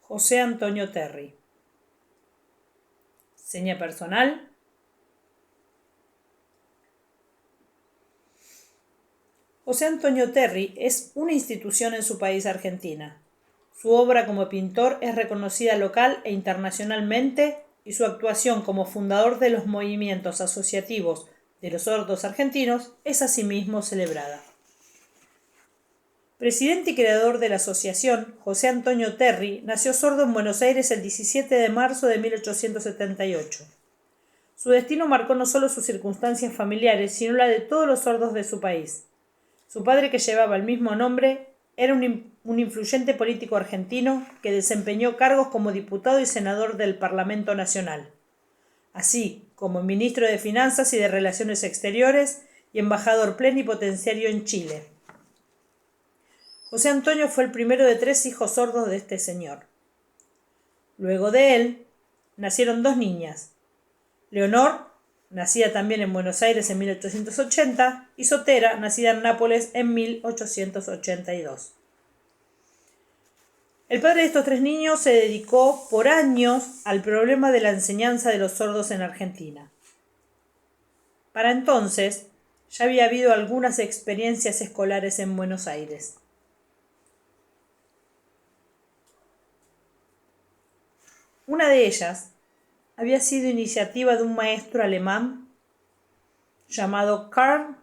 José Antonio Terry. Seña personal. José Antonio Terry es una institución en su país, Argentina. Su obra como pintor es reconocida local e internacionalmente y su actuación como fundador de los movimientos asociativos de los sordos argentinos es asimismo celebrada. Presidente y creador de la asociación, José Antonio Terry nació sordo en Buenos Aires el 17 de marzo de 1878. Su destino marcó no solo sus circunstancias familiares, sino la de todos los sordos de su país. Su padre, que llevaba el mismo nombre, era un influyente político argentino que desempeñó cargos como diputado y senador del Parlamento Nacional, así como ministro de Finanzas y de Relaciones Exteriores y embajador plenipotenciario en Chile. José Antonio fue el primero de 3 hijos sordos de este señor. Luego de él, nacieron 2 niñas, Leonor, nacida también en Buenos Aires en 1880, y Sotera, nacida en Nápoles en 1882. El padre de estos 3 niños se dedicó por años al problema de la enseñanza de los sordos en Argentina. Para entonces, ya había habido algunas experiencias escolares en Buenos Aires. Una de ellas había sido iniciativa de un maestro alemán llamado Karl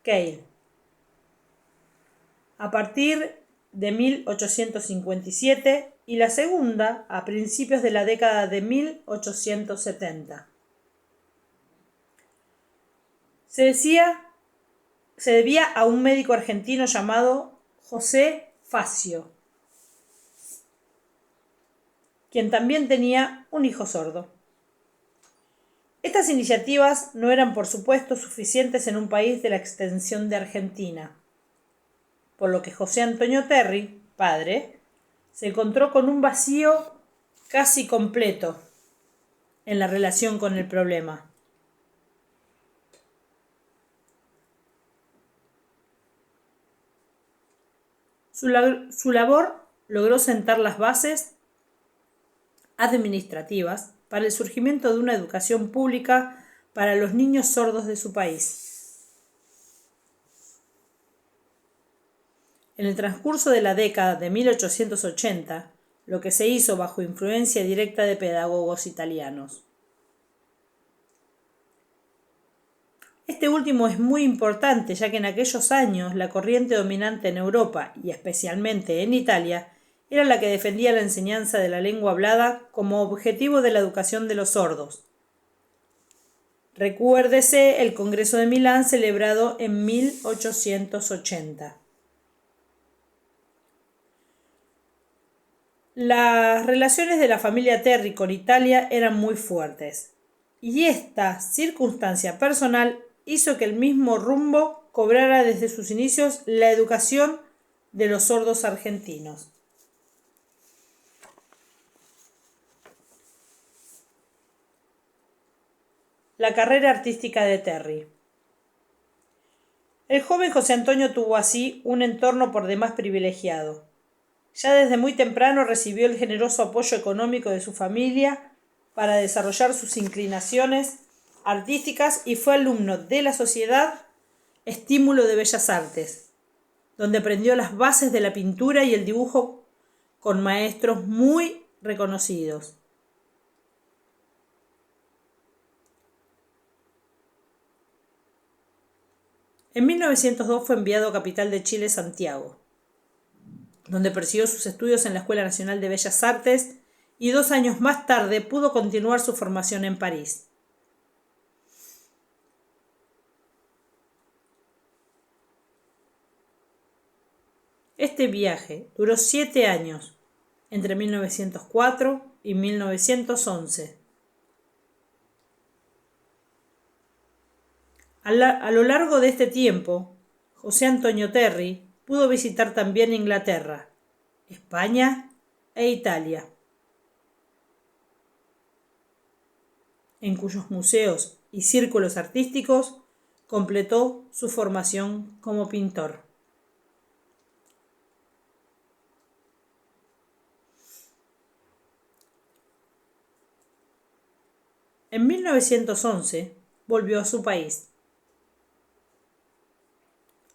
Keil. A partir de 1857 y la segunda a principios de la década de 1870. Se debía a un médico argentino llamado José Facio, quien también tenía un hijo sordo. Estas iniciativas no eran, por supuesto, suficientes en un país de la extensión de Argentina, por lo que José Antonio Terry, padre, se encontró con un vacío casi completo en la relación con el problema. Su labor logró sentar las bases administrativas para el surgimiento de una educación pública para los niños sordos de su país. En el transcurso de la década de 1880, lo que se hizo bajo influencia directa de pedagogos italianos. Este último es muy importante, ya que en aquellos años la corriente dominante en Europa, y especialmente en Italia, era la que defendía la enseñanza de la lengua hablada como objetivo de la educación de los sordos. Recuérdese el Congreso de Milán celebrado en 1880. Las relaciones de la familia Terry con Italia eran muy fuertes, y esta circunstancia personal hizo que el mismo rumbo cobrara desde sus inicios la educación de los sordos argentinos. La carrera artística de Terry. El joven José Antonio tuvo así un entorno por demás privilegiado. Ya desde muy temprano recibió el generoso apoyo económico de su familia para desarrollar sus inclinaciones artísticas y fue alumno de la Sociedad Estímulo de Bellas Artes, donde aprendió las bases de la pintura y el dibujo con maestros muy reconocidos. En 1902 fue enviado a capital de Chile, Santiago, donde persiguió sus estudios en la Escuela Nacional de Bellas Artes y 2 años más tarde pudo continuar su formación en París. Este viaje duró 7 años, entre 1904 y 1911. A lo largo de este tiempo, José Antonio Terry pudo visitar también Inglaterra, España e Italia, en cuyos museos y círculos artísticos completó su formación como pintor. En 1911 volvió a su país.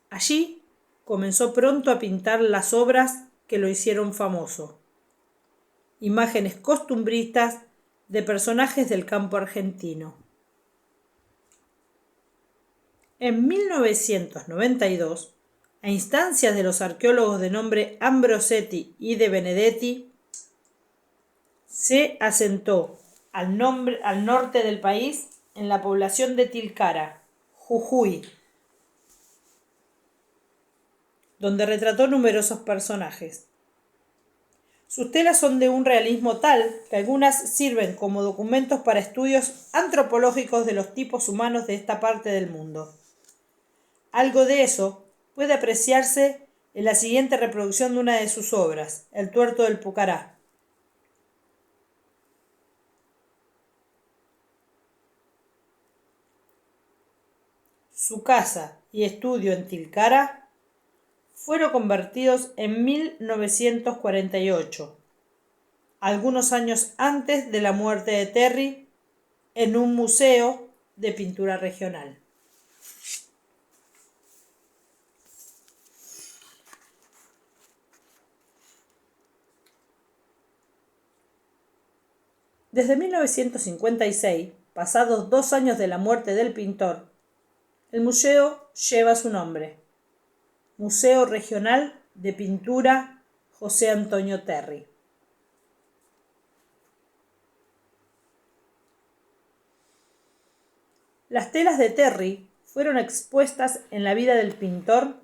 Allí comenzó pronto a pintar las obras que lo hicieron famoso. Imágenes costumbristas de personajes del campo argentino. En 1992, a instancias de los arqueólogos de nombre Ambrosetti y de Benedetti, se asentó al norte del país, en la población de Tilcara, Jujuy, donde retrató numerosos personajes. Sus telas son de un realismo tal que algunas sirven como documentos para estudios antropológicos de los tipos humanos de esta parte del mundo. Algo de eso puede apreciarse en la siguiente reproducción de una de sus obras, El tuerto del Pucará. Su casa y estudio en Tilcara fueron convertidos en 1948, algunos años antes de la muerte de Terry, en un museo de pintura regional. Desde 1956, pasados 2 años de la muerte del pintor, el museo lleva su nombre: Museo Regional de Pintura José Antonio Terry. Las telas de Terry fueron expuestas en la vida del pintor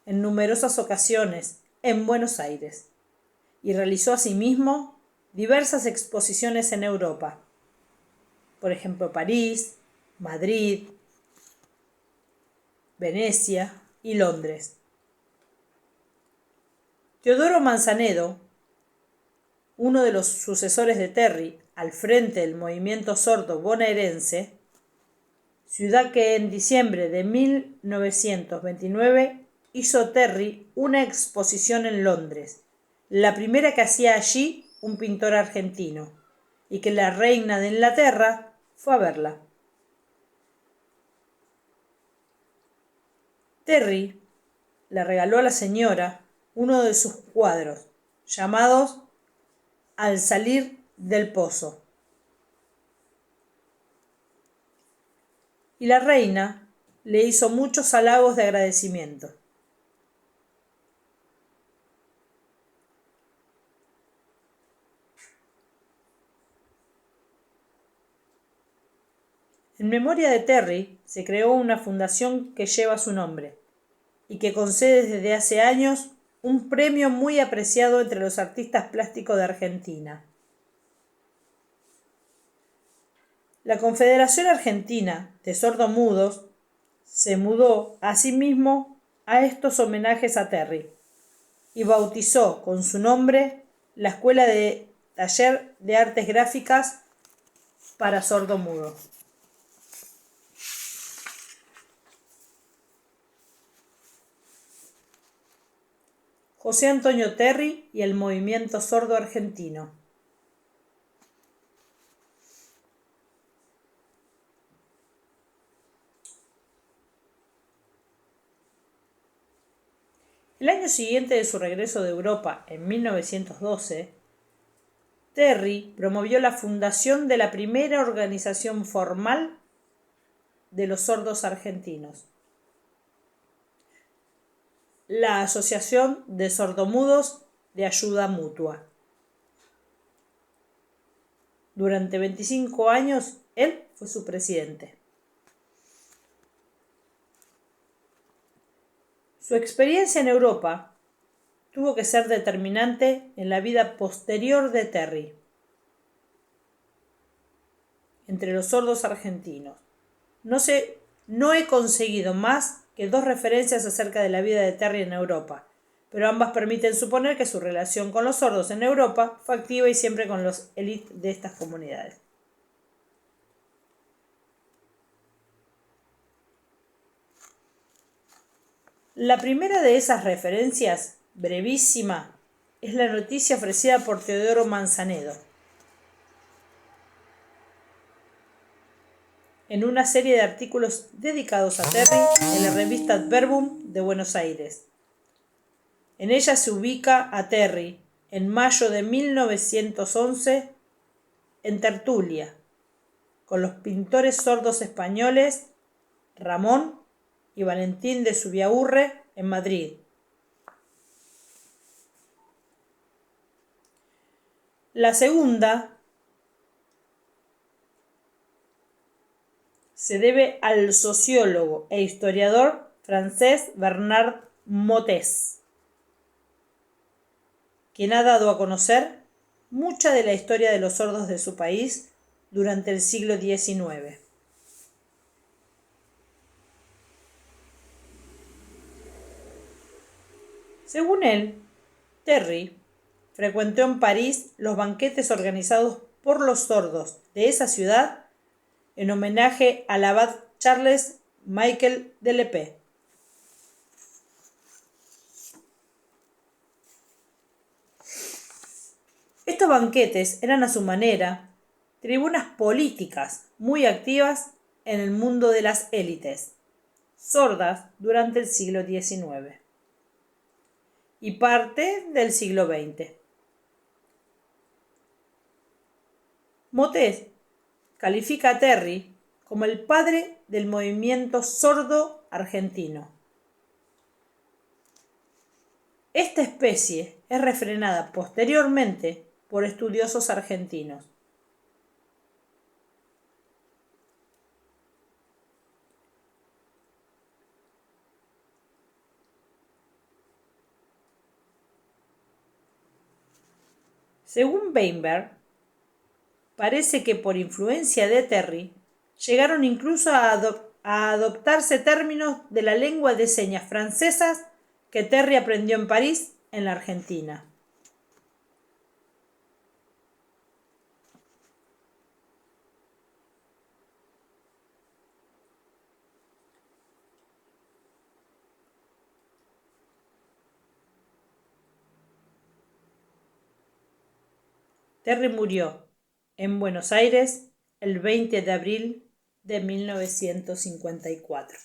en numerosas ocasiones en Buenos Aires y realizó asimismo diversas exposiciones en Europa, por ejemplo París, Madrid, Venecia y Londres. Teodoro Manzanedo, uno de los sucesores de Terry al frente del movimiento sordo bonaerense, ciudad que en diciembre de 1929 hizo Terry una exposición en Londres, la primera que hacía allí un pintor argentino, y que la reina de Inglaterra fue a verla. Terry le regaló a la señora uno de sus cuadros, llamados Al salir del pozo. Y la reina le hizo muchos halagos de agradecimiento. En memoria de Terry se creó una fundación que lleva su nombre y que concede desde hace años un premio muy apreciado entre los artistas plásticos de Argentina. La Confederación Argentina de Sordomudos se mudó asimismo a estos homenajes a Terry y bautizó con su nombre la Escuela de Taller de Artes Gráficas para Sordomudos. José Antonio Terry y el movimiento sordo argentino. El año siguiente de su regreso de Europa, en 1912, Terry promovió la fundación de la primera organización formal de los sordos argentinos, la Asociación de Sordomudos de Ayuda Mutua. Durante 25 años, él fue su presidente. Su experiencia en Europa tuvo que ser determinante en la vida posterior de Terry entre los sordos argentinos. No he conseguido más que 2 referencias acerca de la vida de Terry en Europa, pero ambas permiten suponer que su relación con los sordos en Europa fue activa y siempre con los élites de estas comunidades. La primera de esas referencias, brevísima, es la noticia ofrecida por Teodoro Manzanedo. en una serie de artículos dedicados a Terry en la revista Adverbum de Buenos Aires. En ella se ubica a Terry en mayo de 1911 en tertulia con los pintores sordos españoles Ramón y Valentín de Zubiaurre en Madrid. La segunda se debe al sociólogo e historiador francés Bernard Mottez, quien ha dado a conocer mucha de la historia de los sordos de su país durante el siglo XIX. Según él, Terry frecuentó en París los banquetes organizados por los sordos de esa ciudad en homenaje al abad Charles Michel de Lepé. Estos banquetes eran a su manera tribunas políticas muy activas en el mundo de las élites sordas durante el siglo XIX y parte del siglo XX. Mottez califica a Terry como el padre del movimiento sordo argentino. Esta especie es refrenada posteriormente por estudiosos argentinos. Según Weinberg, parece que por influencia de Terry llegaron incluso a adoptarse términos de la lengua de señas francesas que Terry aprendió en París, en la Argentina. Terry murió en Buenos Aires el 20 de abril de 1954.